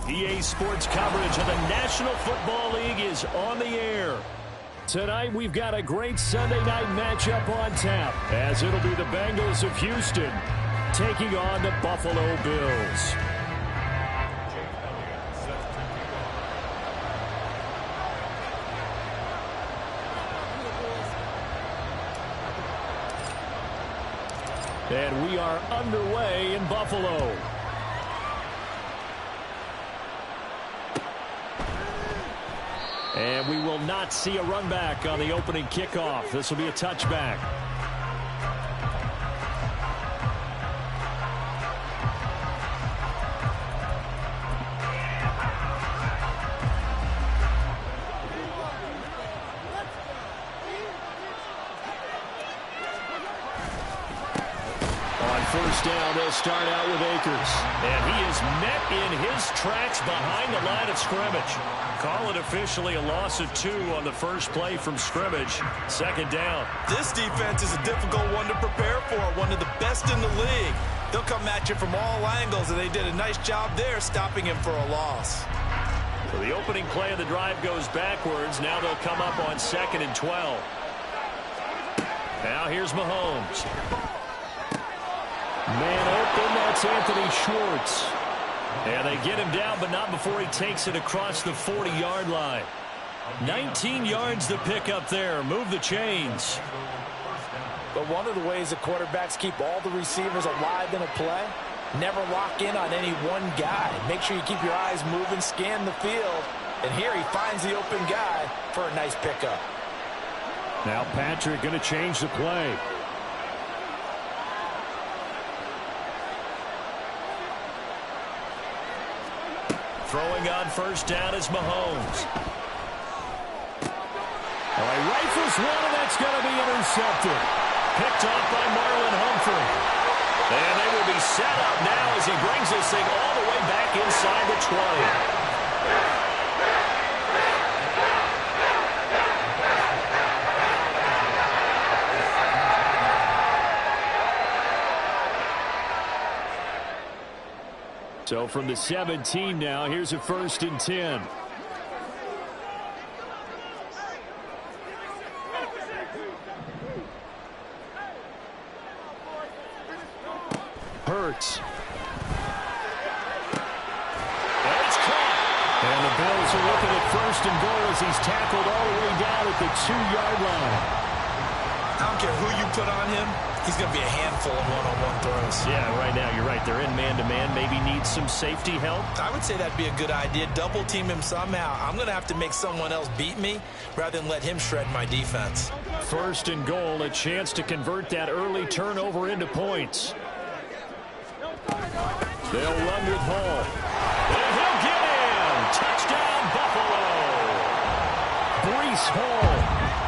EA Sports coverage of the National Football League is on the air. Tonight, we've got a great Sunday night matchup on tap, as it'll be the Bengals of Houston taking on the Buffalo Bills. And we are underway in Buffalo. And we will not see a run back on the opening kickoff. This will be a touchback. First down, they'll start out with Akers. And he is met in his tracks behind the line of scrimmage. Call it officially a loss of 2 on the first play from scrimmage. Second down. This defense is a difficult one to prepare for, one of the best in the league. They'll come at you from all angles, and they did a nice job there stopping him for a loss. So the opening play of the drive goes backwards. Now they'll come up on 2nd and 12. Now here's Mahomes. Man open, that's Anthony Schwartz. And they get him down, but not before he takes it across the 40-yard line. 19 yards to pick up there. Move the chains. But one of the ways that quarterbacks keep all the receivers alive in a play, never lock in on any one guy. Make sure you keep your eyes moving, scan the field. And here he finds the open guy for a nice pickup. Now Patrick going to change the play. Throwing on first down is Mahomes. Well, he rifles one, and that's going to be intercepted. Picked off by Marlon Humphrey. And they will be set up now as he brings this thing all the way back inside the 20. So from the 17 now, here's a 1st and 10. Hurts. And it's caught. And the Bills are looking at 1st and goal as he's tackled all the way down at the 2-yard line. I don't care who you put on him, he's going to be a handful of one-on-one throws. Yeah, right now, you're right. They're in man-to-man. Maybe need some safety help. I would say that'd be a good idea. Double team him somehow. I'm going to have to make someone else beat me rather than let him shred my defense. 1st and goal, a chance to convert that early turnover into points. They'll run with Hall. And he'll get in. Touchdown, Buffalo. Breece Hall,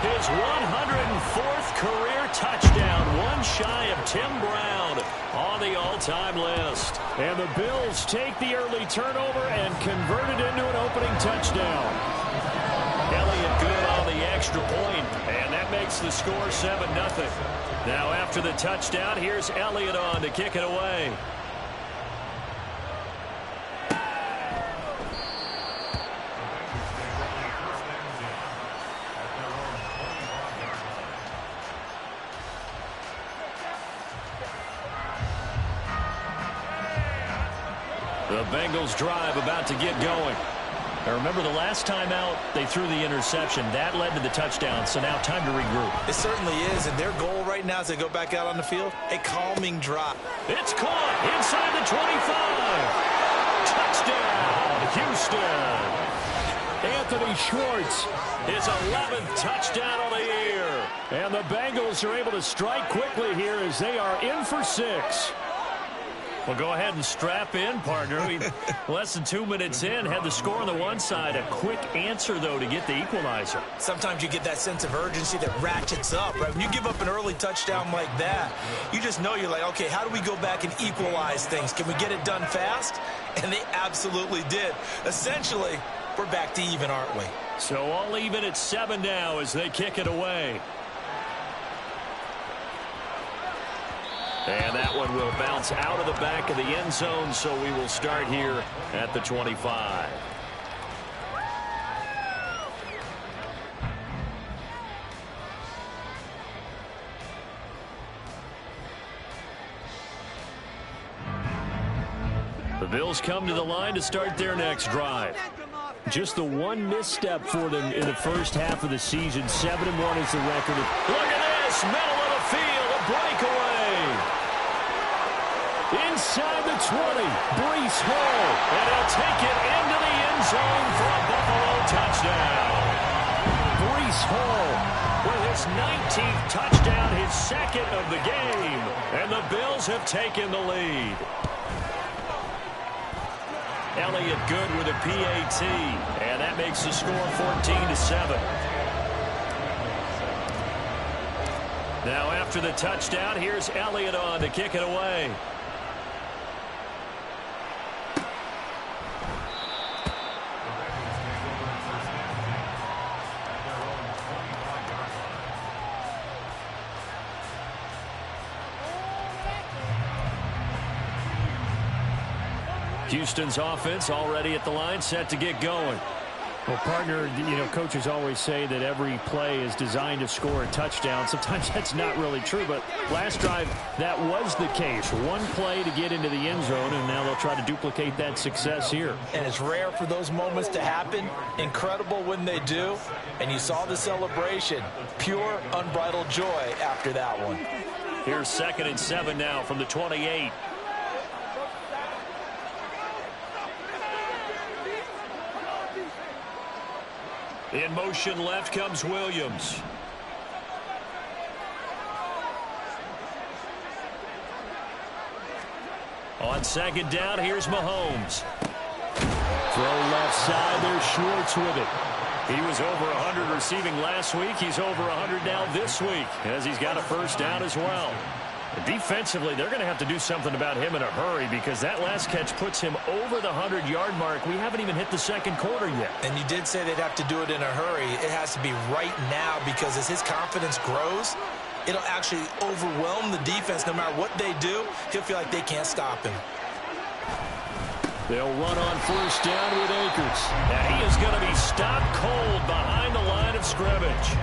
his 104th career touchdown, one shy of Tim Brown on the all-time list. And the Bills take the early turnover and convert it into an opening touchdown. Elliott good on the extra point, and that makes the score 7-0. Now after the touchdown, here's Elliott on to kick it away. The Bengals drive about to get going. Now remember, the last time out, they threw the interception. That led to the touchdown, so now time to regroup. It certainly is, and their goal right now as they go back out on the field, a calming drop. It's caught inside the 25. Touchdown, Houston. Anthony Schwartz, his 11th touchdown of the year. And the Bengals are able to strike quickly here as they are in for 6. Well, go ahead and strap in, partner. Less than 2 minutes in, had the score on the one side. A quick answer, though, to get the equalizer. Sometimes you get that sense of urgency that ratchets up, right? When you give up an early touchdown like that, you just know you're like, okay, how do we go back and equalize things? Can we get it done fast? And they absolutely did. Essentially, we're back to even, aren't we? So all even at 7 now as they kick it away. And that one will bounce out of the back of the end zone, so we will start here at the 25. The Bills come to the line to start their next drive. Just the one misstep for them in the first half of the season. 7-1 is the record. Look at this, middle of the field, a breakaway. Inside the 20, Breece Hall, and he'll take it into the end zone for a Buffalo touchdown. Breece Hall with his 19th touchdown, his second of the game, and the Bills have taken the lead. Elliott good with a PAT, and that makes the score 14-7. Now after the touchdown, here's Elliott on to kick it away. Houston's offense already at the line, set to get going. Well, partner, coaches always say that every play is designed to score a touchdown. Sometimes that's not really true, but last drive, that was the case. One play to get into the end zone, and now they'll try to duplicate that success here. And it's rare for those moments to happen. Incredible when they do. And you saw the celebration. Pure, unbridled joy after that one. Here's 2nd and 7 now from the 28. In motion left comes Williams. On 2nd down, here's Mahomes. Throw left side, there's Schwartz with it. He was over 100 receiving last week. He's over 100 now this week, as he's got a first down as well. Defensively, they're going to have to do something about him in a hurry because that last catch puts him over the 100-yard mark. We haven't even hit the second quarter yet. And you did say they'd have to do it in a hurry. It has to be right now because as his confidence grows, it'll actually overwhelm the defense. No matter what they do, he'll feel like they can't stop him. They'll run on first down with Akers. And he is going to be stopped cold behind the line of scrimmage.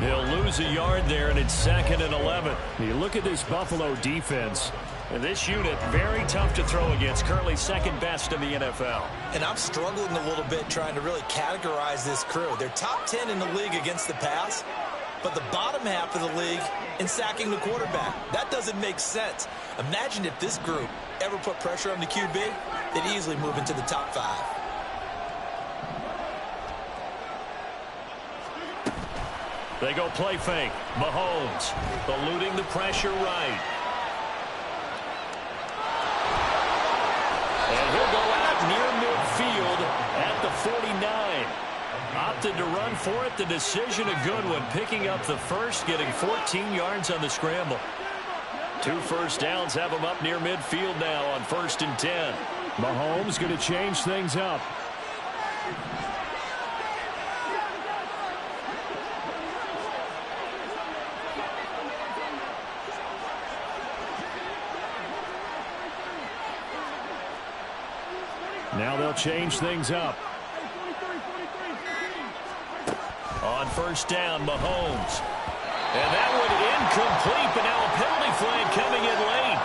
He'll lose a yard there, and it's 2nd and 11. You look at this Buffalo defense. And this unit, very tough to throw against, currently 2nd best in the NFL. And I'm struggling a little bit trying to really categorize this crew. They're top 10 in the league against the pass, but the bottom half of the league in sacking the quarterback. That doesn't make sense. Imagine if this group ever put pressure on the QB, they'd easily move into the top 5. They go play fake. Mahomes eluding the pressure right. And he'll go out near midfield at the 49. Opted to run for it. The decision a good one. Picking up the first, getting 14 yards on the scramble. 2 first downs have him up near midfield now on 1st and 10. Mahomes going to change things up. Now they'll change things up. On 1st down, Mahomes. And that one incomplete, but now a penalty flag coming in late.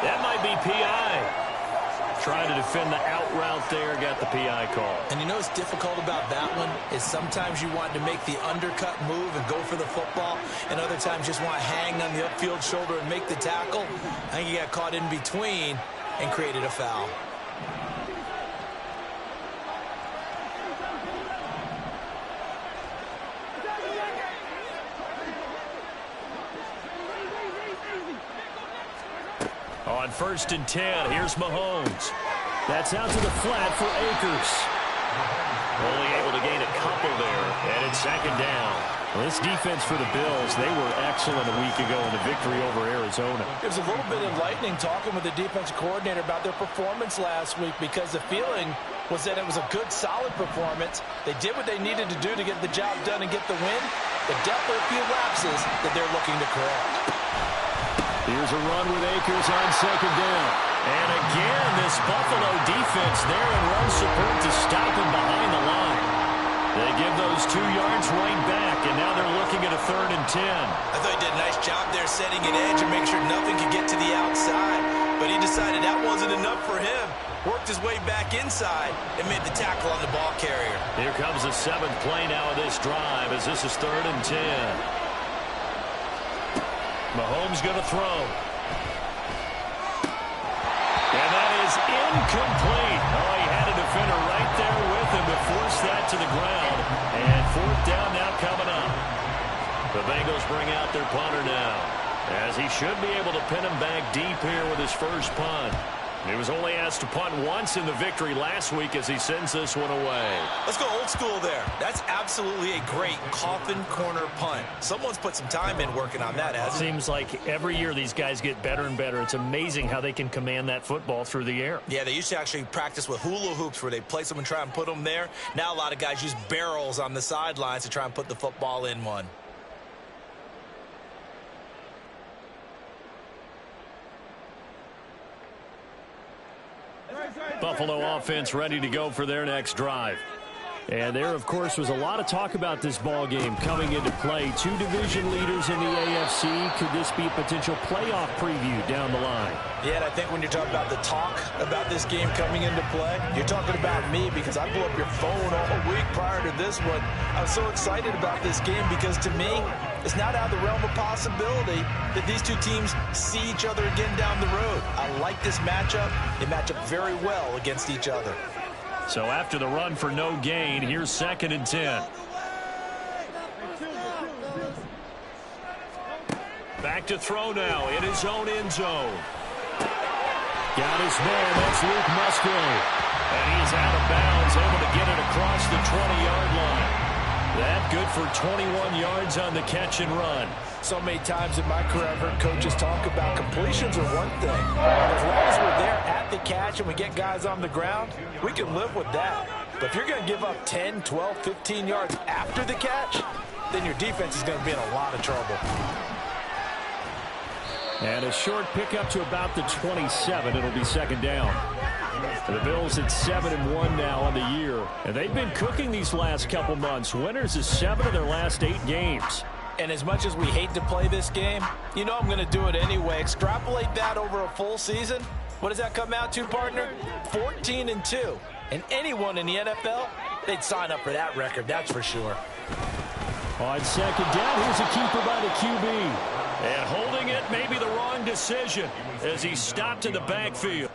That might be PI. Trying to defend the out route there, got the PI call. And you know what's difficult about that one is sometimes you want to make the undercut move and go for the football, and other times just want to hang on the upfield shoulder and make the tackle. I think he got caught in between and created a foul. On 1st and 10, here's Mahomes. That's out to the flat for Akers. Only able to gain a couple there, and it's 2nd down. Well, this defense for the Bills, they were excellent a week ago in the victory over Arizona. It was a little bit enlightening talking with the defensive coordinator about their performance last week because the feeling was that it was a good, solid performance. They did what they needed to do to get the job done and get the win, but dealt with a few lapses that they're looking to correct. Here's a run with Akers on second down. And again, this Buffalo defense there in run support to stop him behind the line. They give those 2 yards right back, and now they're looking at a 3rd and 10. I thought he did a nice job there setting an edge and make sure nothing could get to the outside. But he decided that wasn't enough for him. Worked his way back inside and made the tackle on the ball carrier. Here comes the 7th play now of this drive as this is 3rd and 10. Mahomes going to throw. And that is incomplete. Oh, he had a defender right there with him to force that to the ground. And 4th down now coming up. The Bengals bring out their punter now, as he should be able to pin him back deep here with his first punt. He was only asked to punt once in the victory last week as he sends this one away. Let's go old school there. That's absolutely a great coffin corner punt. Someone's put some time in working on that, hasn't it? Seems like every year these guys get better and better. It's amazing how they can command that football through the air. Yeah, they used to actually practice with hula hoops where they place them and try and put them there. Now a lot of guys use barrels on the sidelines to try and put the football in one. Buffalo offense ready to go for their next drive. And there, of course, was a lot of talk about this ball game coming into play. 2 division leaders in the AFC. Could this be a potential playoff preview down the line? Yeah, and I think when you're talking about the talk about this game coming into play, you're talking about me because I blew up your phone all week prior to this one. I was so excited about this game because to me, it's not out of the realm of possibility that these two teams see each other again down the road. I like this matchup. They match up very well against each other. So after the run for no gain, here's 2nd and 10. Back to throw now in his own end zone. Got his man, that's Luke Musgrave. And he is out of bounds, able to get it across the 20-yard line. That good for 21 yards on the catch and run. So many times in my career I've heard coaches talk about completions are one thing. As long as we're there at the catch and we get guys on the ground, we can live with that. But if you're going to give up 10, 12, 15 yards after the catch, then your defense is going to be in a lot of trouble. And a short pickup to about the 27. It'll be 2nd down. The Bills at 7-1 now on the year. And they've been cooking these last couple months. Winners is 7 of their last 8 games. And as much as we hate to play this game, you know I'm going to do it anyway. Extrapolate that over a full season. What does that come out to, partner? 14-2. And anyone in the NFL, they'd sign up for that record, that's for sure. On 2nd down, here's a keeper by the QB. And holding it may be the wrong decision as he stopped in the backfield.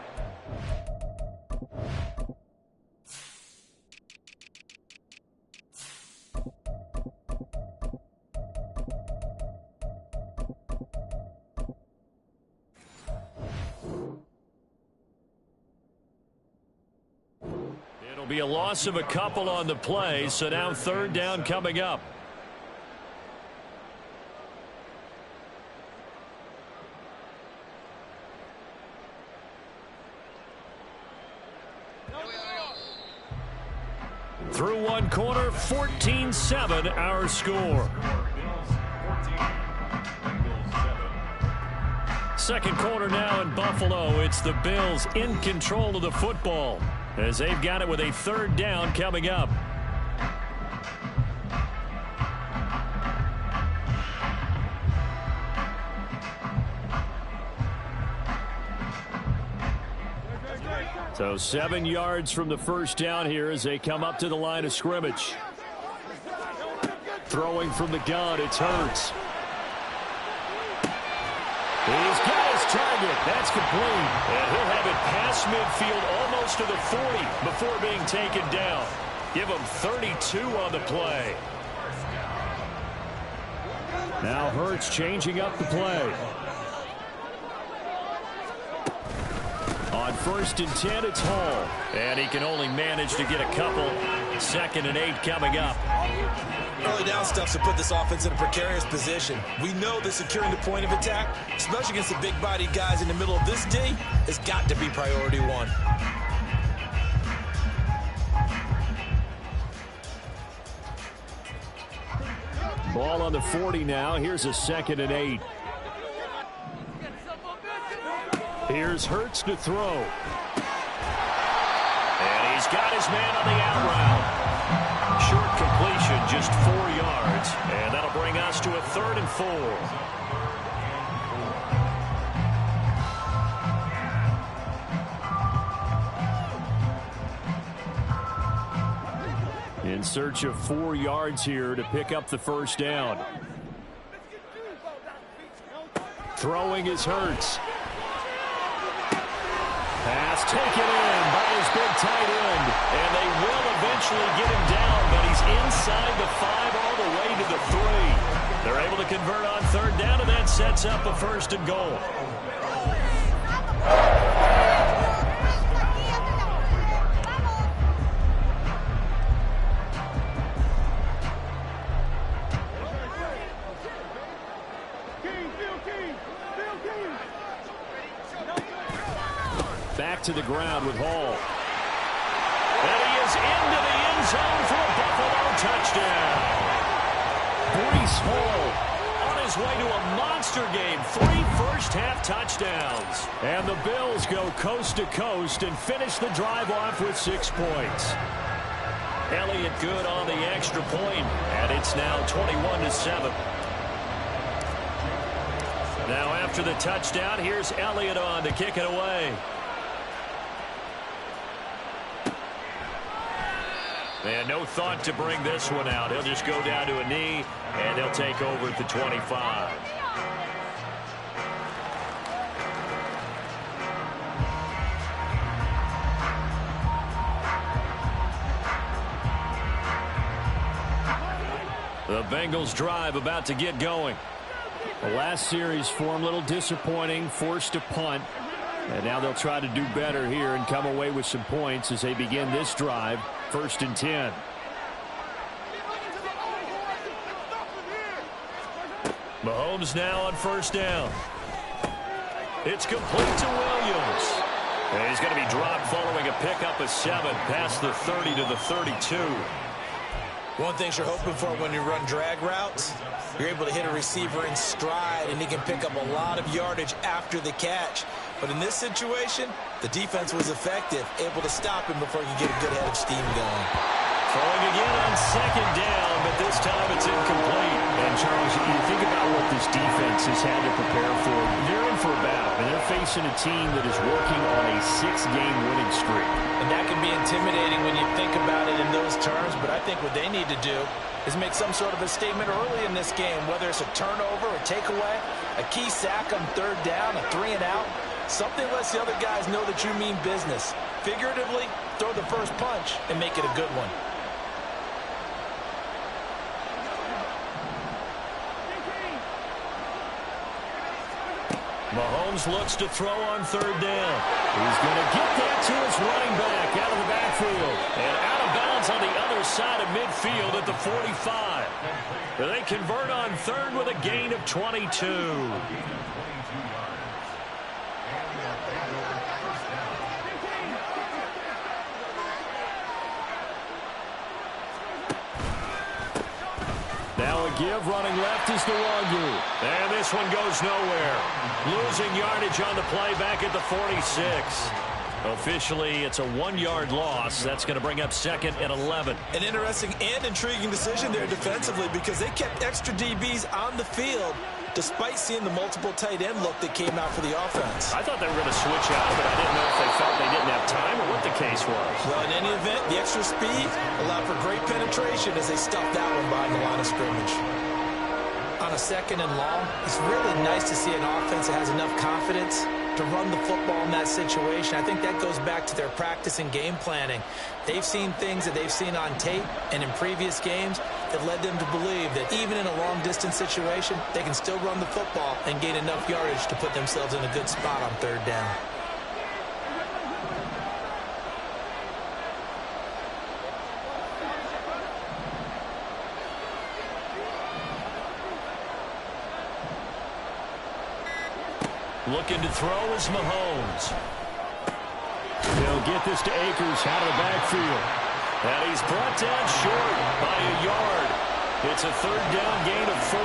It'll be a loss of a couple on the play, so now 3rd down coming up. Through one quarter, 14-7 our score. 2nd quarter now in Buffalo. It's the Bills in control of the football as they've got it with a 3rd down coming up. So 7 yards from the first down here as they come up to the line of scrimmage. Throwing from the gun, it's Hurts. He's got his target. That's complete. And he'll have it past midfield almost to the 40 before being taken down. Give him 32 on the play. Now Hurts changing up the play. On 1st and 10, it's Hall. And he can only manage to get a couple. 2nd and 8 coming up. Early down stuff to put this offense in a precarious position. We know that securing the point of attack, especially against the big-bodied guys in the middle of this D, has got to be priority one. Ball on the 40 now. Here's a 2nd and 8. Here's Hurts to throw. And he's got his man on the out route. Short completion, just 4 yards. And that'll bring us to a 3rd and 4. In search of 4 yards here to pick up the first down. Throwing is Hurts. Pass taken in by his big tight end. And they will eventually get him down, but he's inside the 5 all the way to the 3. They're able to convert on 3rd down, and that sets up a 1st and goal. Back to the ground with Hall. And he is into the end zone for a Buffalo touchdown. Breece Hall on his way to a monster game. 3 first-half touchdowns. And the Bills go coast to coast and finish the drive off with 6 points. Elliott good on the extra point, and it's now 21-7. Now after the touchdown, here's Elliott on to kick it away. And no thought to bring this one out. He'll just go down to a knee, and they'll take over at the 25. The Bengals drive about to get going. The last series for them, a little disappointing, forced to punt. And now they'll try to do better here and come away with some points as they begin this drive. 1st and 10. Mahomes now on 1st down. It's complete to Williams. And he's going to be dropped following a pickup of 7 past the 30 to the 32. One thing you're hoping for when you run drag routes, you're able to hit a receiver in stride, and he can pick up a lot of yardage after the catch. But in this situation, the defense was effective, able to stop him before he could get a good head of steam going. Throwing again on 2nd down, but this time it's incomplete. And Charles, you think about what this defense has had to prepare for. They're in for a battle, and they're facing a team that is working on a 6-game winning streak. And that can be intimidating when you think about it in those terms, but I think what they need to do is make some sort of a statement early in this game, whether it's a turnover, a takeaway, a key sack on 3rd down, a 3 and out. Something lets the other guys know that you mean business. Figuratively, throw the first punch and make it a good one. Mahomes looks to throw on 3rd down. He's going to get that to his running back out of the backfield. And out of bounds on the other side of midfield at the 45. They convert on 3rd with a gain of 22. Now a give, running left is Nwogu. And this one goes nowhere. Losing yardage on the play back at the 46. Officially, it's a 1-yard loss. That's going to bring up 2nd and 11. An interesting and intriguing decision there defensively because they kept extra DBs on the field despite seeing the multiple tight end look that came out for the offense. I thought they were going to switch out, but I didn't know if they felt they didn't have time or what the case was. Well, in any event, the extra speed allowed for great penetration as they stuffed that one behind the line of scrimmage. On a 2nd and long, it's really nice to see an offense that has enough confidence to run the football in that situation. I think that goes back to their practice and game planning. They've seen things that they've seen on tape and in previous games that led them to believe that even in a long-distance situation, they can still run the football and gain enough yardage to put themselves in a good spot on 3rd down. Looking to throw is Mahomes. He'll get this to Akers out of the backfield. And he's brought down short by a yard. It's a 3rd down gain of 4.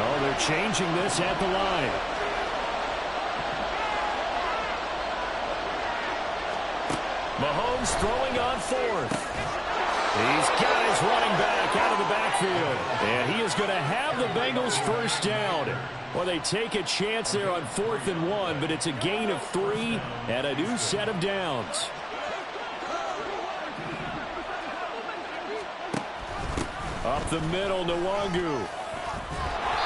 Oh, they're changing this at the line. Mahomes throwing on fourth. He's got his running back out of the backfield. And he is going to have the Bengals first down. Well, they take a chance there on 4th and 1, but it's a gain of 3 and a new set of downs. Up the middle, Nwangu.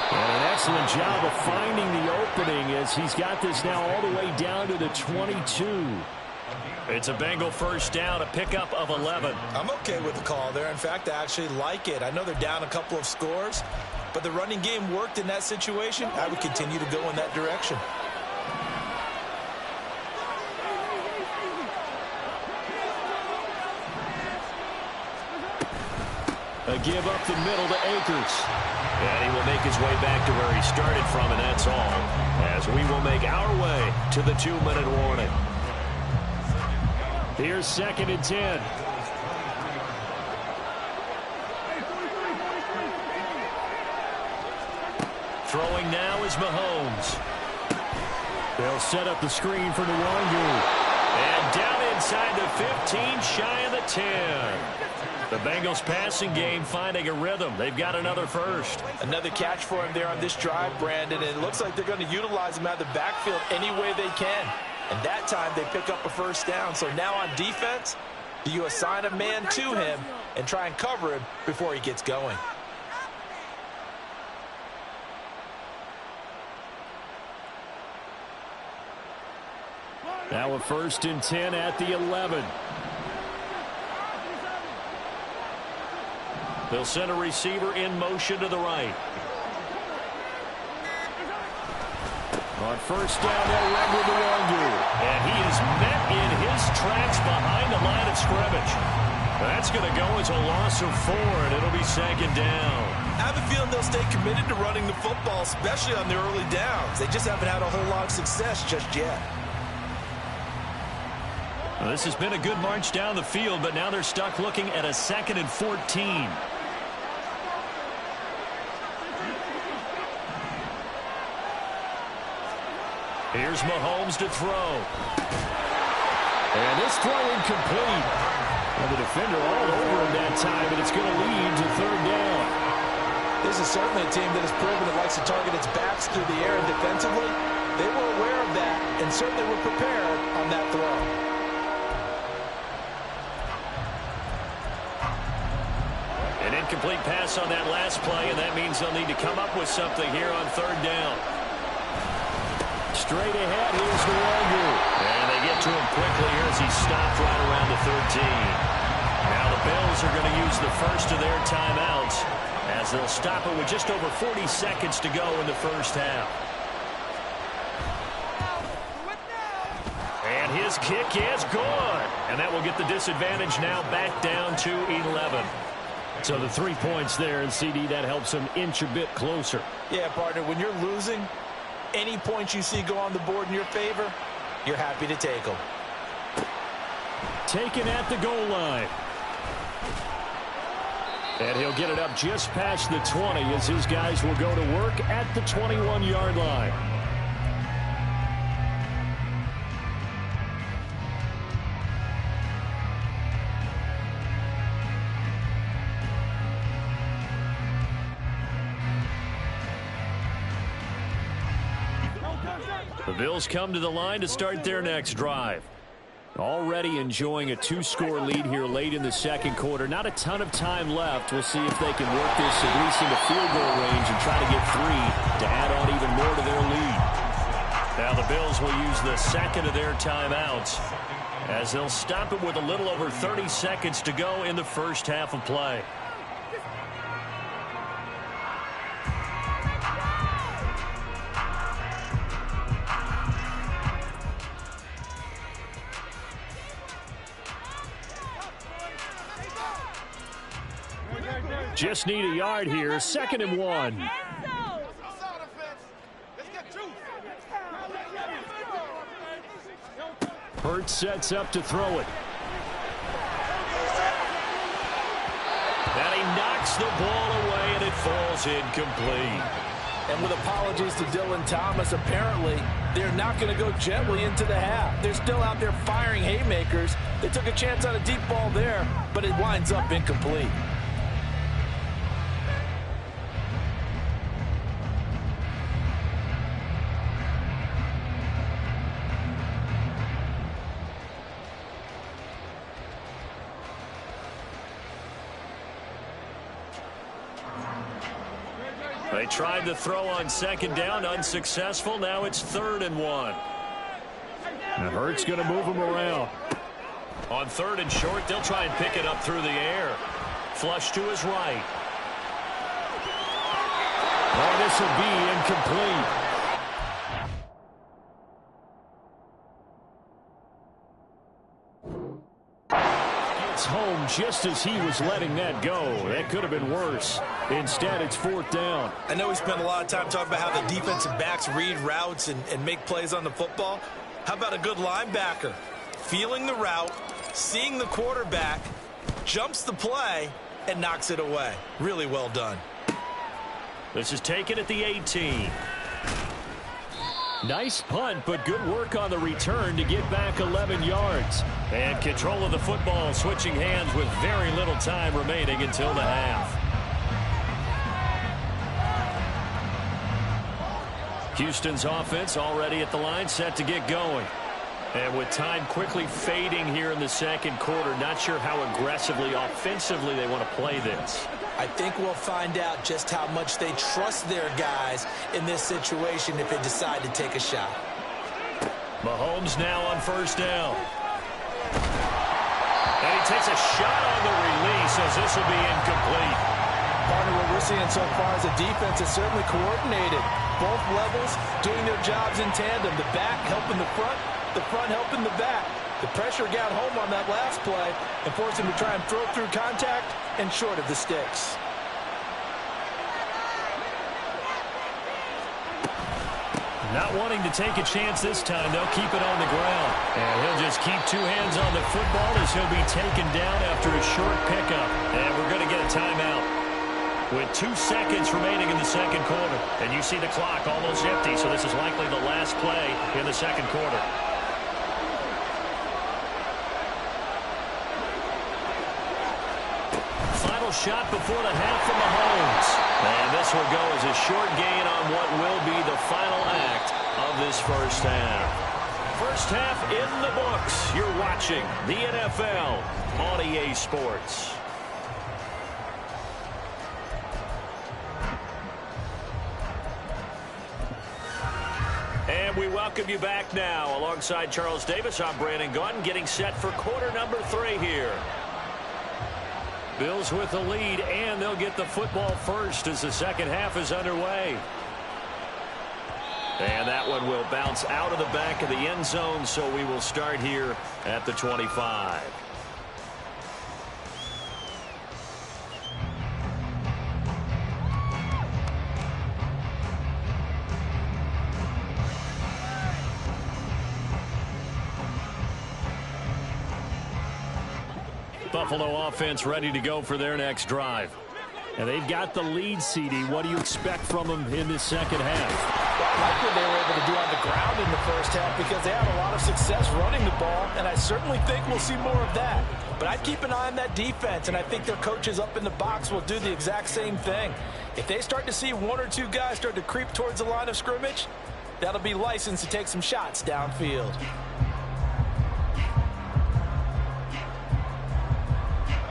And an excellent job of finding the opening as he's got this now all the way down to the 22. It's a Bengal first down, a pickup of 11. I'm okay with the call there. In fact, I actually like it. I know they're down a couple of scores, but the running game worked in that situation. I would continue to go in that direction. A give up the middle to Akers. And he will make his way back to where he started from, and that's all. As we will make our way to the 2-minute warning. Here's 2nd and 10. Throwing now is Mahomes. They'll set up the screen for Nwangu. And down inside the 15, shy of the 10. The Bengals passing game finding a rhythm. They've got another first. Another catch for him there on this drive, Brandon. And it looks like they're going to utilize him out of the backfield any way they can. And that time they pick up a first down. So now on defense, do you assign a man to him and try and cover him before he gets going? Now a 1st and 10 at the 11. They'll send a receiver in motion to the right. On first down, they'll run with Nwangu. And he is met in his tracks behind the line of scrimmage. That's going to go as a loss of 4, and it'll be 2nd down. I have a feeling they'll stay committed to running the football, especially on the early downs. They just haven't had a whole lot of success just yet. Well, this has been a good march down the field, but now they're stuck looking at a 2nd and 14. Here's Mahomes to throw. And this throw incomplete. And the defender all over him that time, and it's going to lead to 3rd down. This is certainly a team that has proven it likes to target its backs through the air and defensively. They were aware of that and certainly were prepared on that throw. An incomplete pass on that last play, and that means they'll need to come up with something here on 3rd down. Straight ahead, here's Nwangu. And they get to him quickly here as he stopped right around the 13. Now the Bills are going to use the first of their timeouts as they'll stop it with just over 40 seconds to go in the first half. And his kick is good. And that will get the disadvantage now back down to 11. So the 3 points there, and CD, that helps them inch a bit closer. Yeah, partner, when you're losing, any points you see go on the board in your favor, you're happy to take them. Taken at the goal line. And he'll get it up just past the 20 as his guys will go to work at the 21-yard line. The Bills come to the line to start their next drive. Already enjoying a 2-score lead here late in the 2nd quarter. Not a ton of time left. We'll see if they can work this at least into field goal range and try to get 3 to add on even more to their lead. Now the Bills will use the 2nd of their timeouts as they'll stop it with a little over 30 seconds to go in the first half of play. Just need a yard here. 2nd and 1. Hurts sets up to throw it. And he knocks the ball away, and it falls incomplete. And with apologies to Dylan Thomas, apparently they're not going to go gently into the half. They're still out there firing haymakers. They took a chance on a deep ball there, but it winds up incomplete. They tried to throw on second down, unsuccessful. Now it's 3rd and 1. Now Hurts going to move him around. On 3rd and short, they'll try and pick it up through the air. Flush to his right. Oh, this will be incomplete. Home just as he was letting that go. That could have been worse. Instead, it's 4th down. I know we spent a lot of time talking about how the defensive backs read routes and make plays on the football. How about a good linebacker? Feeling the route, seeing the quarterback, jumps the play, and knocks it away. Really well done. This is taken at the 18. Nice punt, but good work on the return to get back 11 yards. And control of the football, switching hands with very little time remaining until the half. Houston's offense already at the line, set to get going. And with time quickly fading here in the second quarter, not sure how aggressively, offensively they want to play this. I think we'll find out just how much they trust their guys in this situation if they decide to take a shot. Mahomes now on 1st down. And he takes a shot on the release as this will be incomplete. Partner, what we're seeing so far is a defense is certainly coordinated. Both levels doing their jobs in tandem. The back helping the front helping the back. The pressure got home on that last play and forced him to try and throw through contact and short of the sticks. Not wanting to take a chance this time, they'll keep it on the ground. And he'll just keep 2 hands on the football as he'll be taken down after a short pickup. And we're going to get a timeout with 2 seconds remaining in the second quarter. And you see the clock almost empty, so this is likely the last play in the second quarter. Final shot before the half from Mahomes. And this will go as a short gain on what will be the final act of this first half. First half in the books. You're watching the NFL on EA Sports. And we welcome you back now. Alongside Charles Davis, I'm Brandon Gaudin, getting set for quarter number 3 here. Bills with the lead, and they'll get the football first as the second half is underway. And that one will bounce out of the back of the end zone, so we will start here at the 25. Buffalo offense ready to go for their next drive. And they've got the lead, CD. What do you expect from them in this second half? Well, I like what they were able to do on the ground in the first half because they had a lot of success running the ball, and I certainly think we'll see more of that. But I'd keep an eye on that defense, and I think their coaches up in the box will do the exact same thing. If they start to see 1 or 2 guys start to creep towards the line of scrimmage, that'll be licensed to take some shots downfield.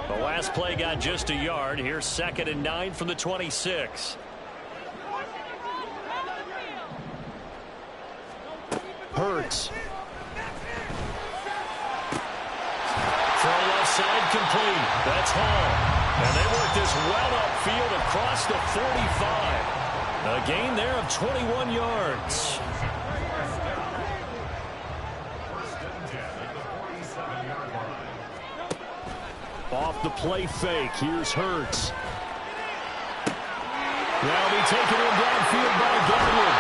The last play got just a yard. Here's 2nd and 9 from the 26. Hurts. Throw left side complete. That's Hall. And they work this well upfield across the 45. A gain there of 21 yards. Off the play fake. Here's Hurts. Now be taken in downfield by Godwin.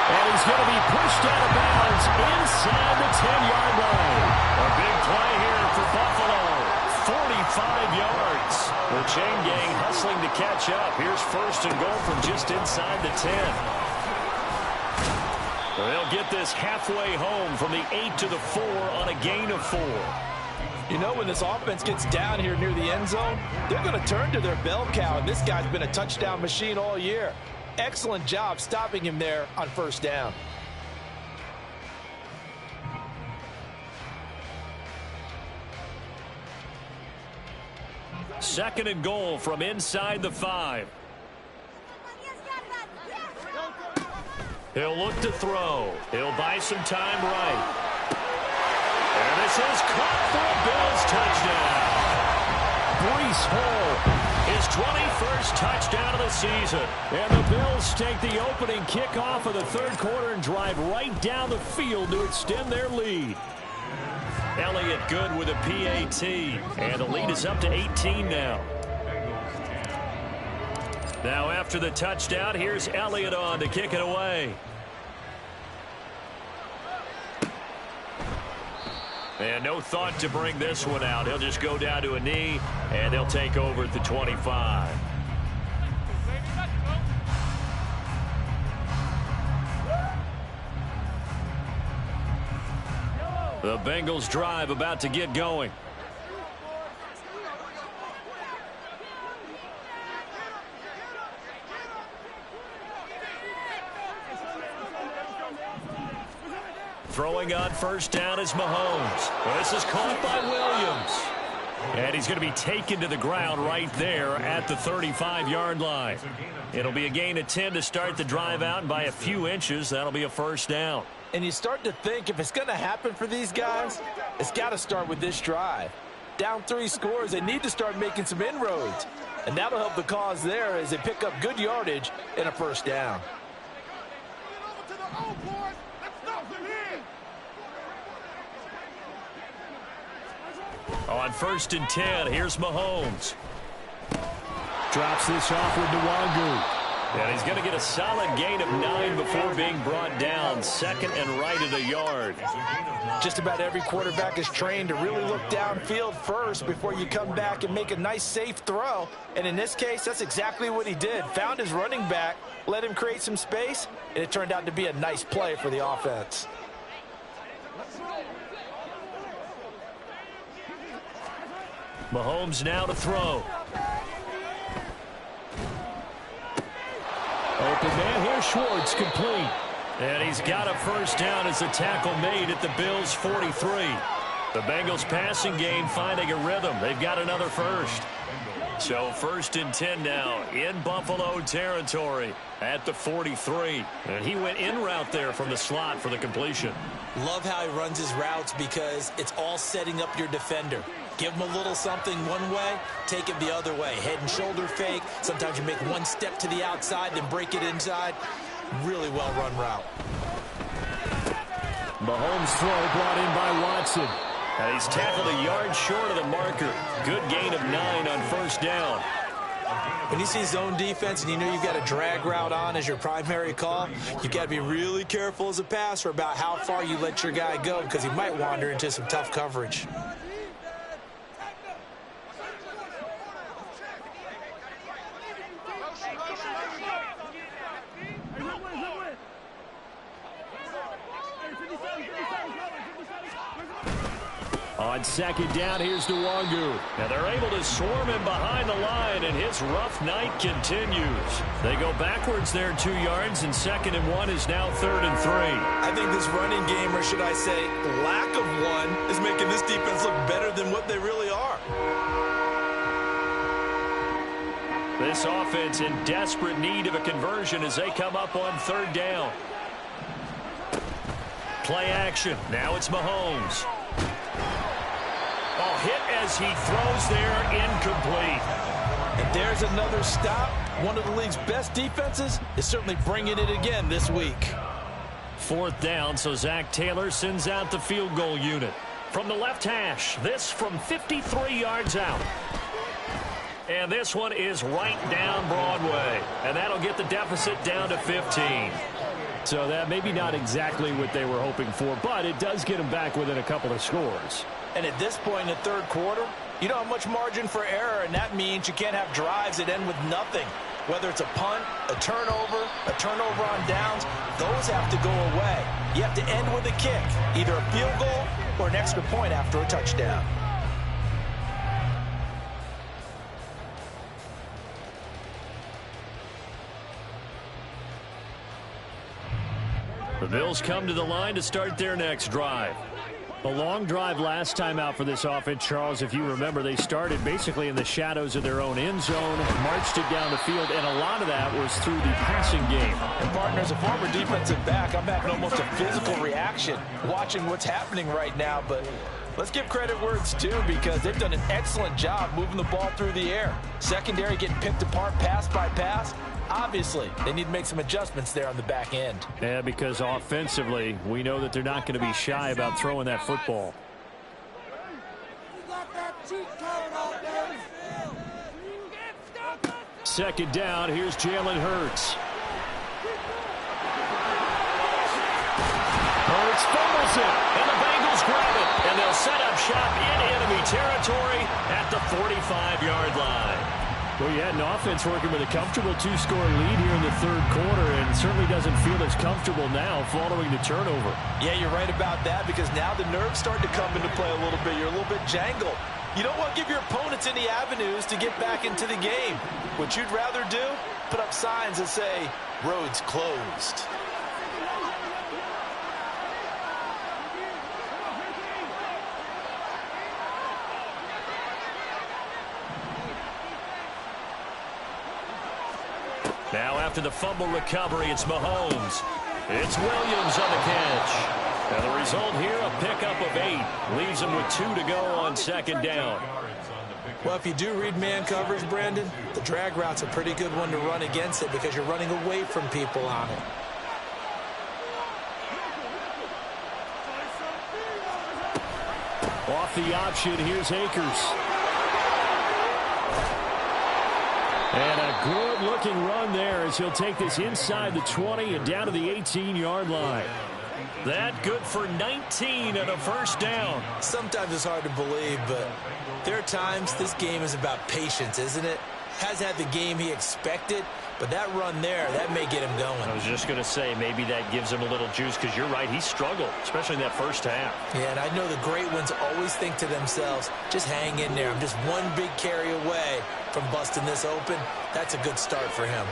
And he's going to be pushed out of bounds inside the 10-yard line. A big play here for Buffalo. 45 yards. The chain gang hustling to catch up. Here's 1st and goal from just inside the 10. They'll get this halfway home from the 8 to the 4 on a gain of 4. You know, when this offense gets down here near the end zone, they're going to turn to their bell cow, and this guy's been a touchdown machine all year. Excellent job stopping him there on first down. Second and goal from inside the 5. He'll look to throw. He'll buy some time right. And this is caught for a Bills touchdown. Breece Hall, his 21st touchdown of the season. And the Bills take the opening kickoff of the third quarter and drive right down the field to extend their lead. Elliott good with a PAT. And the lead is up to 18 now. Now after the touchdown, here's Elliott on to kick it away. And no thought to bring this one out. He'll just go down to a knee, and they'll take over at the 25. The Bengals drive about to get going. Throwing on first down is Mahomes. This is caught by Williams. And he's going to be taken to the ground right there at the 35-yard line. It'll be a gain of 10 to start the drive out, and by a few inches, that'll be a first down. And you start to think if it's going to happen for these guys, it's got to start with this drive. Down 3 scores, they need to start making some inroads. And that'll help the cause there as they pick up good yardage in a first down. On first and 10, here's Mahomes. Drops this off with Nwangu. And he's going to get a solid gain of 9 before being brought down. Second and right at a yard. Just about every quarterback is trained to really look downfield first before you come back and make a nice, safe throw. And in this case, that's exactly what he did. Found his running back, let him create some space, and it turned out to be a nice play for the offense. Mahomes now to throw. Open man here, Schwartz, complete. And he's got a first down as the tackle made at the Bills' 43. The Bengals passing game finding a rhythm. They've got another first. So first and 10 now in Buffalo territory at the 43. And he went in route there from the slot for the completion. Love how he runs his routes because it's all setting up your defender. Give him a little something one way, take it the other way. Head and shoulder fake. Sometimes you make one step to the outside, then break it inside. Really well-run route. Mahomes' throw brought in by Watson. And he's tackled a yard short of the marker. Good gain of 9 on first down. When you see zone defense and you know you've got a drag route on as your primary call, you've got to be really careful as a passer about how far you let your guy go because he might wander into some tough coverage. On second down, here's Nwangu. Now they're able to swarm him behind the line, and his rough night continues. They go backwards there 2 yards, and second and 1 is now third and 3. I think this running game, or should I say lack of one, is making this defense look better than what they really are. This offense in desperate need of a conversion as they come up on third down. Play action. Now it's Mahomes. Hit as he throws there, incomplete. And there's another stop. One of the league's best defenses is certainly bringing it again this week. Fourth down, so Zach Taylor sends out the field goal unit. From the left hash, this from 53 yards out. And this one is right down Broadway. And that'll get the deficit down to 15. So that maybe not exactly what they were hoping for, but it does get them back within a couple of scores. And at this point in the third quarter, you don't have much margin for error, and that means you can't have drives that end with nothing. Whether it's a punt, a turnover on downs, those have to go away. You have to end with a kick, either a field goal or an extra point after a touchdown. The Bills come to the line to start their next drive. A long drive last time out for this offense, Charles. If you remember, they started basically in the shadows of their own end zone, marched it down the field, and a lot of that was through the passing game. And, partner, as a former defensive back, I'm having almost a physical reaction watching what's happening right now. But let's give credit where it's due, because they've done an excellent job moving the ball through the air. Secondary getting picked apart pass by pass. Obviously, they need to make some adjustments there on the back end. Yeah, because offensively, we know that they're not going to be shy about throwing that football. Second down, here's Jalen Hurts. Hurts fumbles it, and the Bengals grab it, and they'll set up shop in enemy territory at the 45-yard line. Well, you had an offense working with a comfortable 2-score lead here in the third quarter, and certainly doesn't feel as comfortable now following the turnover. Yeah, you're right about that, because now the nerves start to come into play a little bit. You're a little bit jangled. You don't want to give your opponents any avenues to get back into the game. What you'd rather do, put up signs that say, roads closed. Now after the fumble recovery, it's Mahomes. It's Williams on the catch. And the result here, a pickup of 8. Leaves him with 2 to go on second down. Well, if you do read man coverage, Brandon, the drag route's a pretty good one to run against it, because you're running away from people on it. Off the option, here's Akers. And a good-looking run there as he'll take this inside the 20 and down to the 18-yard line. That good for 19 and a first down. Sometimes it's hard to believe, but there are times this game is about patience, isn't it? Has had the game he expected, but that run there, that may get him going. I was just going to say, maybe that gives him a little juice, because you're right, he struggled, especially in that first half. Yeah, and I know the great ones always think to themselves, just hang in there. I'm just one big carry away from busting this open. That's a good start for him.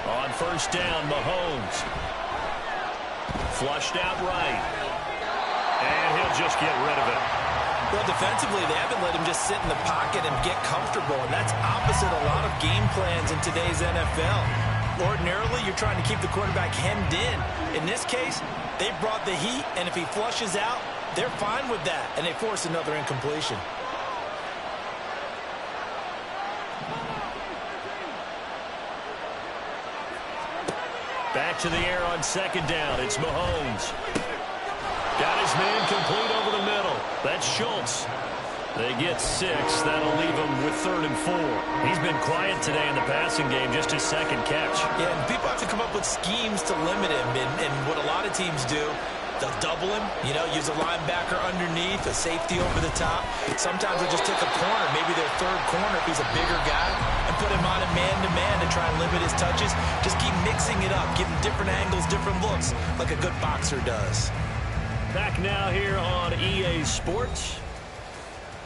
On first down, Mahomes. Flushed out right. And he'll just get rid of it. Well, defensively, they haven't let him just sit in the pocket and get comfortable, and that's opposite a lot of game plans in today's NFL. Ordinarily, you're trying to keep the quarterback hemmed in. In this case, they brought the heat, and if he flushes out, they're fine with that, and they force another incompletion. Back to the air on second down. It's Mahomes. Got his man complete over the middle. That's Schultz. They get 6. That'll leave him with 3rd and 4. He's been quiet today in the passing game, just his second catch. Yeah, and people have to come up with schemes to limit him, and what a lot of teams do, they'll double him, use a linebacker underneath, a safety over the top. Sometimes they'll just take a corner, maybe their third corner if he's a bigger guy, and put him on a man-to-man to try and limit his touches. Just keep mixing it up, give him different angles, different looks, like a good boxer does. Back now here on EA Sports.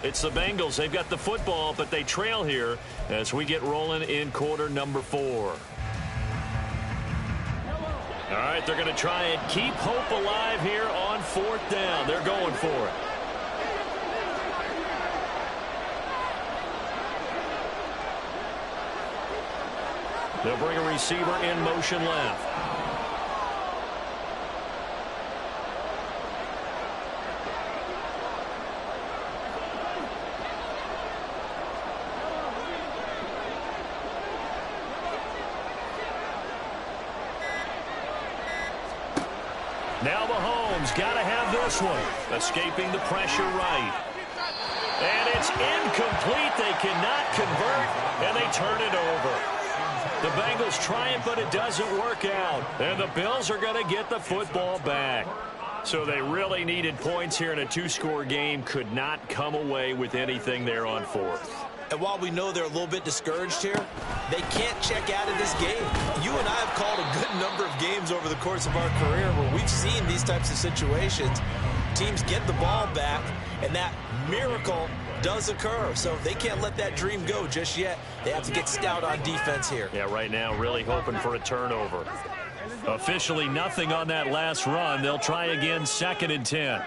It's the Bengals. They've got the football, but they trail here as we get rolling in quarter number 4. All right, they're going to try and keep hope alive here on 4th down. They're going for it. They'll bring a receiver in motion left. Now Mahomes got to have this one. Escaping the pressure right. And it's incomplete. They cannot convert, and they turn it over. The Bengals try it, but it doesn't work out. And the Bills are going to get the football back. So they really needed points here in a two-score game. Could not come away with anything there on fourth. And while we know they're a little bit discouraged here, they can't check out of this game. You and I have called a good number of games over the course of our career where we've seen these types of situations. Teams get the ball back, and that miracle does occur. So they can't let that dream go just yet. They have to get stout on defense here. Yeah, right now really hoping for a turnover. Officially nothing on that last run. They'll try again, 2nd and 10.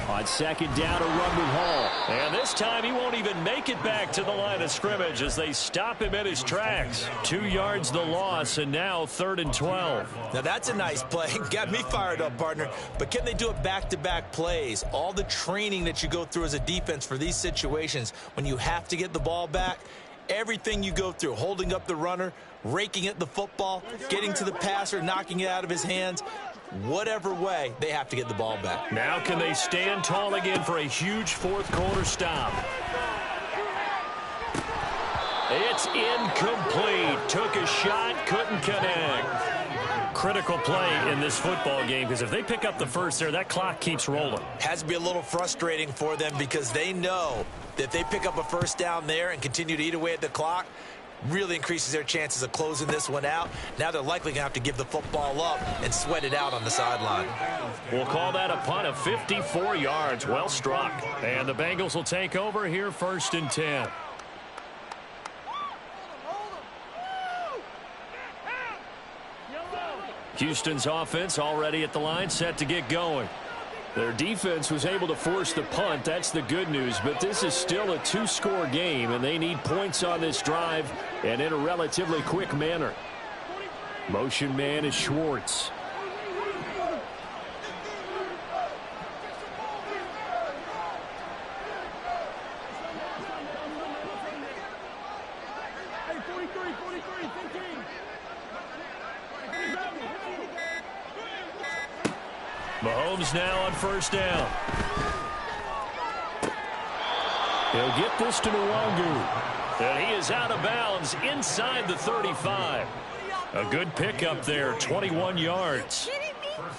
On 2nd down, a run with Hall. And this time he won't even make it back to the line of scrimmage as they stop him in his tracks. 2 yards the loss, and now 3rd and 12. Now that's a nice play. Got me fired up, partner. But can they do it back-to-back plays? All the training that you go through as a defense for these situations, when you have to get the ball back, everything you go through, holding up the runner, raking at the football, getting to the passer, knocking it out of his hands, whatever way, they have to get the ball back. Now can they stand tall again for a huge fourth-quarter stop? It's incomplete. Took a shot, couldn't connect. Critical play in this football game, because if they pick up the first there, that clock keeps rolling. Has to be a little frustrating for them because they know that if they pick up a first down there and continue to eat away at the clock, really increases their chances of closing this one out. Now they're likely going to have to give the football up and sweat it out on the sideline. We'll call that a punt of 54 yards. Well struck. And the Bengals will take over here, 1st and 10. Houston's offense already at the line, set to get going. Their defense was able to force the punt. That's the good news. But this is still a two-score game, and they need points on this drive and in a relatively quick manner. Motion man is Schwartz. Mahomes now on 1st down. He'll get this to Nwangu. And he is out of bounds inside the 35. A good pickup there, 21 yards.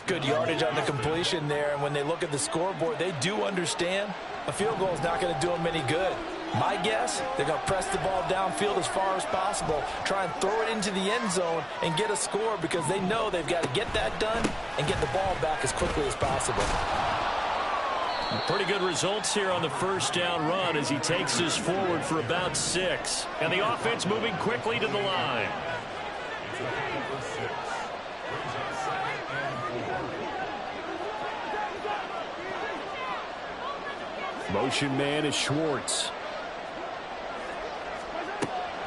Good yardage on the completion there. And when they look at the scoreboard, they do understand a field goal is not going to do them any good. My guess, they're going to press the ball downfield as far as possible, try and throw it into the end zone and get a score because they know they've got to get that done and get the ball back as quickly as possible. Pretty good results here on the 1st down run as he takes this forward for about 6. And the offense moving quickly to the line. Motion man is Schwartz.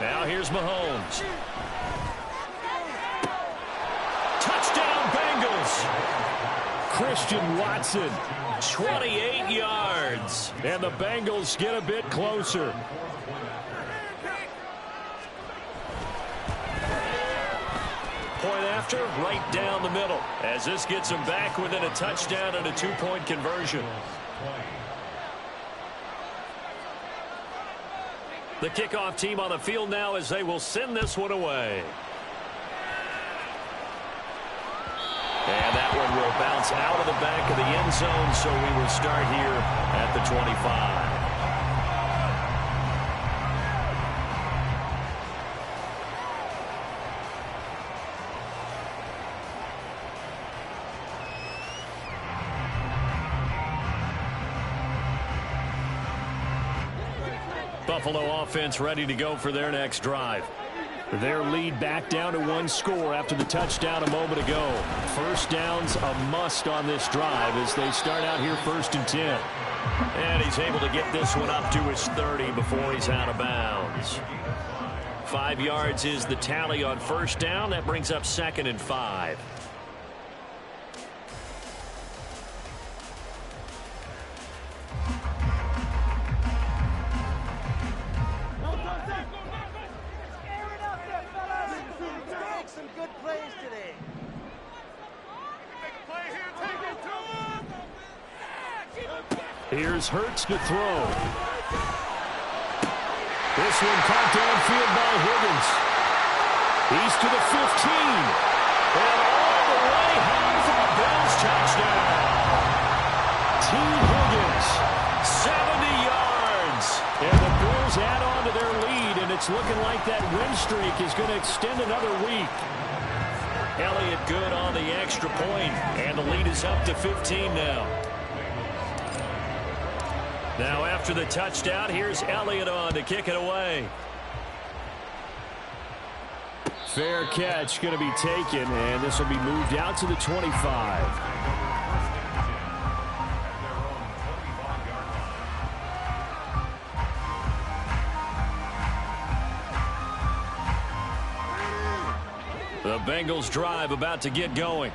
Now here's Mahomes. Touchdown Bengals. Christian Watson, 28 yards. And the Bengals get a bit closer. Point after, right down the middle. As this gets them back within a touchdown and a 2-point conversion. The kickoff team on the field now as they will send this one away. And that one will bounce out of the back of the end zone, so we will start here at the 25. Buffalo offense ready to go for their next drive. Their lead back down to 1 score after the touchdown a moment ago. First down's a must on this drive as they start out here 1st and 10. And he's able to get this one up to his 30 before he's out of bounds. 5 yards is the tally on 1st down. That brings up 2nd and 5. Here's Hurts to throw. This one caught downfield by Higgins. He's to the 15. And all it's looking like that win streak is going to extend another week. Elliott good on the extra point, and the lead is up to 15 now. Now after the touchdown, here's Elliott on to kick it away. Fair catch going to be taken, and this will be moved out to the 25. The Bengals drive about to get going.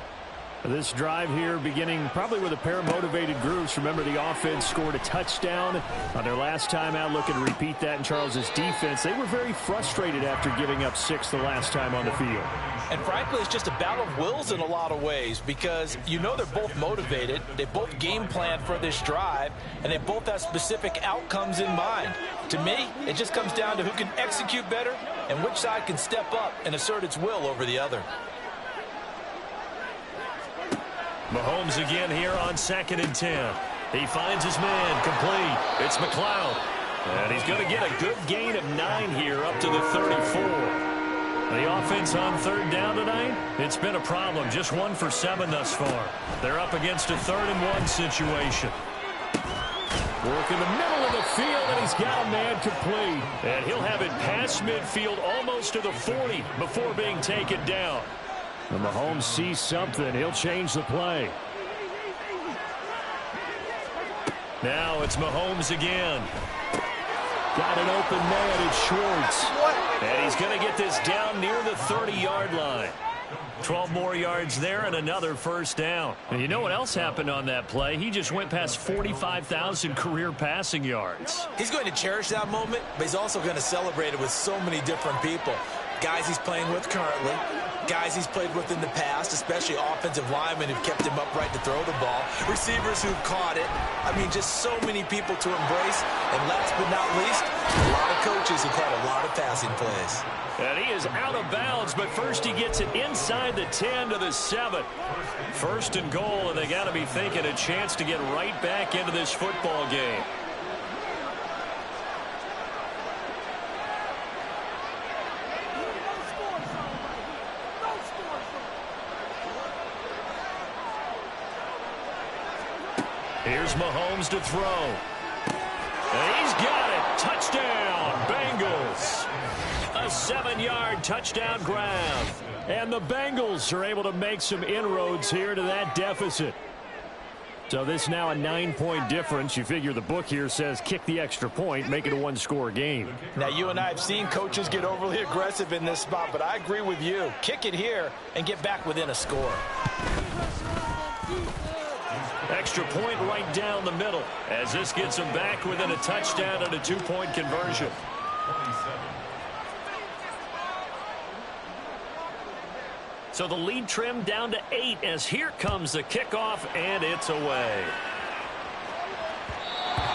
This drive here beginning probably with a pair of motivated groups. Remember, the offense scored a touchdown on their last time out. Looking to repeat that in Charles' defense. They were very frustrated after giving up 6 the last time on the field. And frankly, it's just a battle of wills in a lot of ways because you know they're both motivated. They both game plan for this drive, and they both have specific outcomes in mind. To me, it just comes down to who can execute better and which side can step up and assert its will over the other. Mahomes again here on 2nd and 10. He finds his man complete. It's McLeod. And he's going to get a good gain of 9 here up to the 34. The offense on 3rd down tonight, it's been a problem. Just 1 for 7 thus far. They're up against a 3rd and 1 situation. Work in the middle of the field, and he's got a man complete. And he'll have it past midfield almost to the 40 before being taken down. And Mahomes sees something. He'll change the play. Now it's Mahomes again. Got an open man. It's Schwartz. And he's going to get this down near the 30-yard line. 12 more yards there and another first down. And you know what else happened on that play? He just went past 45,000 career passing yards. He's going to cherish that moment, but he's also going to celebrate it with so many different people. Guys he's playing with currently, guys he's played with in the past, especially offensive linemen who've kept him upright to throw the ball, receivers who've caught it. I mean, just so many people to embrace. And last but not least, a lot of coaches who called a lot of passing plays. And he is out of bounds, but first he gets it inside the 10 to the 7. 1st and goal, and they got to be thinking a chance to get right back into this football game. Here's Mahomes to throw. And he's got it. Touchdown, Bengals. A 7-yard touchdown grab. And the Bengals are able to make some inroads here to that deficit. So this now a 9-point difference. You figure the book here says kick the extra point, make it a 1-score game. Now, you and I have seen coaches get overly aggressive in this spot, but I agree with you. Kick it here and get back within a score. Extra point right down the middle as this gets them back within a touchdown and a 2-point conversion. So the lead trimmed down to 8 as here comes the kickoff, and it's away.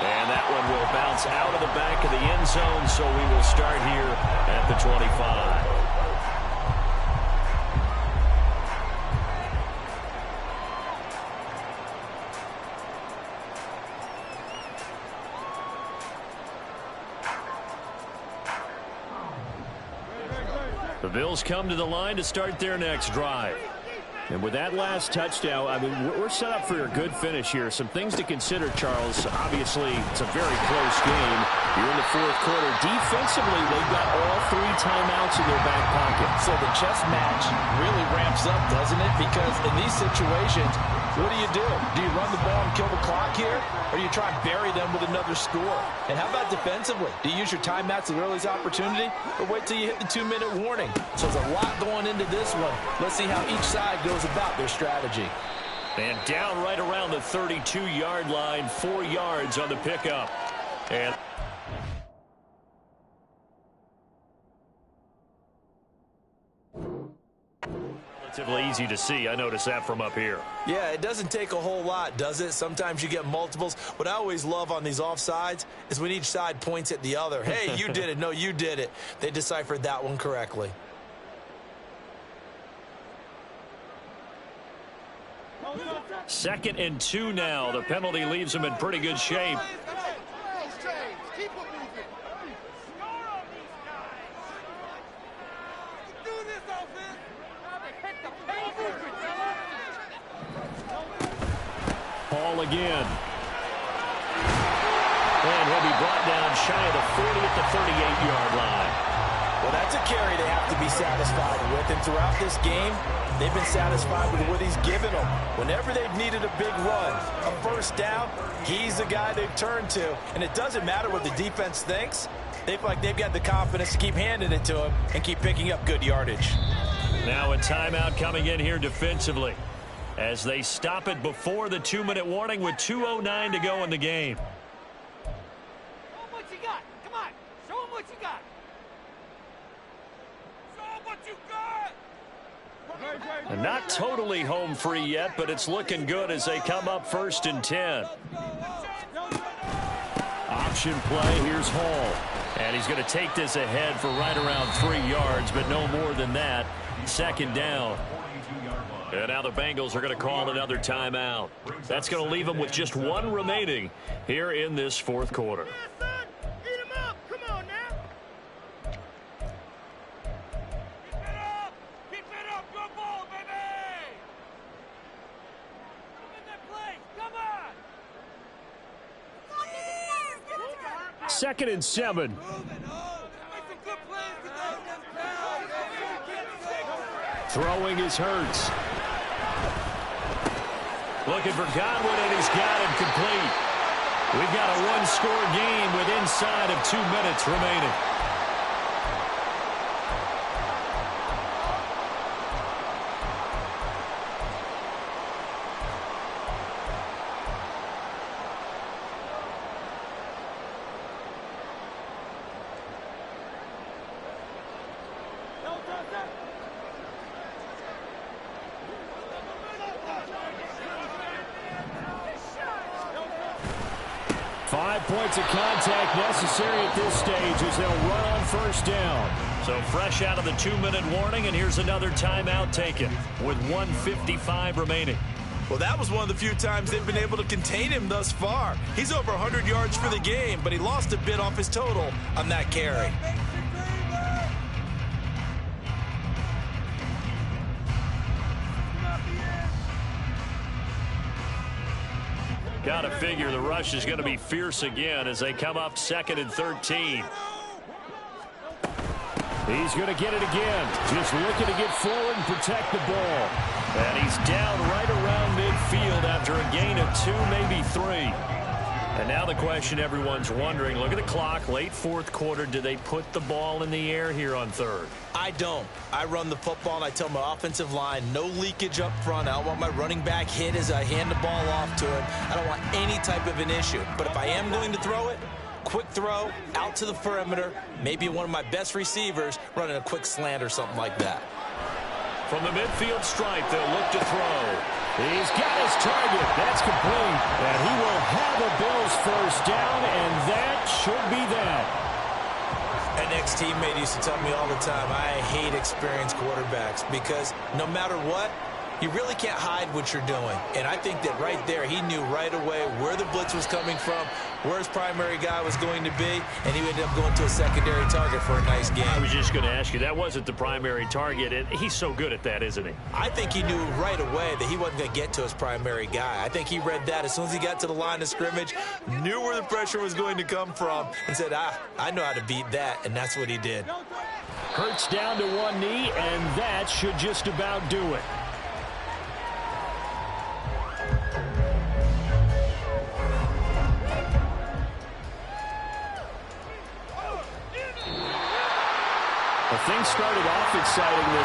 And that one will bounce out of the back of the end zone, so we will start here at the 25. The Bills come to the line to start their next drive. And with that last touchdown, I mean, we're set up for a good finish here. Some things to consider, Charles. Obviously, it's a very close game. You're in the 4th quarter. Defensively, they've got all 3 timeouts in their back pocket. So the chess match really ramps up, doesn't it? Because in these situations, what do? Do you run the ball and kill the clock here? Or do you try and bury them with another score? And how about defensively? Do you use your timeouts at the earliest opportunity? Or wait till you hit the 2-minute warning? So there's a lot going into this one. Let's see how each side goes about their strategy. And down right around the 32-yard line, 4 yards on the pickup. And relatively easy to see. I noticed that from up here. Yeah, it doesn't take a whole lot, does it? Sometimes you get multiples. What I always love on these offsides is when each side points at the other. Hey, you did it. No, you did it. They deciphered that one correctly. Second and 2 now. The penalty leaves them in pretty good shape. Hall again. And he'll be brought down shy of the 40 at the 38-yard line. Well, that's a carry they have to be satisfied with. And throughout this game, they've been satisfied with what he's given them. Whenever they've needed a big run, a first down, he's the guy they've turned to. And it doesn't matter what the defense thinks. They feel like they've got the confidence to keep handing it to him and keep picking up good yardage. Now a timeout coming in here defensively as they stop it before the 2-minute warning with 2:09 to go in the game. Show them what you got. Come on. Show them what you got. Show them what you got. And not totally home free yet, but it's looking good as they come up 1st and 10. Option play. Here's Hall. And he's going to take this ahead for right around 3 yards, but no more than that. 2nd down. And now the Bengals are going to call another timeout. That's going to leave them with just 1 remaining here in this 4th quarter. Second and 7. Throwing is Hurts. Looking for Godwin, and he's got him complete. We've got a 1-score game with inside of 2 minutes remaining. Points of contact necessary at this stage as they'll run on 1st down. So fresh out of the 2-minute warning, and here's another timeout taken with 1:55 remaining. Well, that was one of the few times they've been able to contain him thus far. He's over 100 yards for the game, but he lost a bit off his total on that carry. Got to figure the rush is going to be fierce again as they come up 2nd and 13. He's going to get it again. Just looking to get forward and protect the ball. And he's down right around midfield after a gain of 2, maybe 3. And now the question everyone's wondering, look at the clock, late 4th quarter, do they put the ball in the air here on 3rd? I don't. I run the football, and I tell my offensive line, no leakage up front. I don't want my running back hit as I hand the ball off to him. I don't want any type of an issue. But if I am going to throw it, quick throw, out to the perimeter, maybe one of my best receivers running a quick slant or something like that. From the midfield stripe, they'll look to throw. He's got his target. That's complete. And he will have a Bills 1st down, and that should be that. An ex-teammate used to tell me all the time, I hate experienced quarterbacks because no matter what, you really can't hide what you're doing. And I think that right there, he knew right away where the blitz was coming from, where his primary guy was going to be, and he ended up going to a secondary target for a nice game. I was just going to ask you, that wasn't the primary target, and he's so good at that, isn't he? I think he knew right away that he wasn't going to get to his primary guy. I think he read that as soon as he got to the line of scrimmage, knew where the pressure was going to come from, and said, I know how to beat that, and that's what he did. Hurts down to one knee, and that should just about do it. Things started off exciting this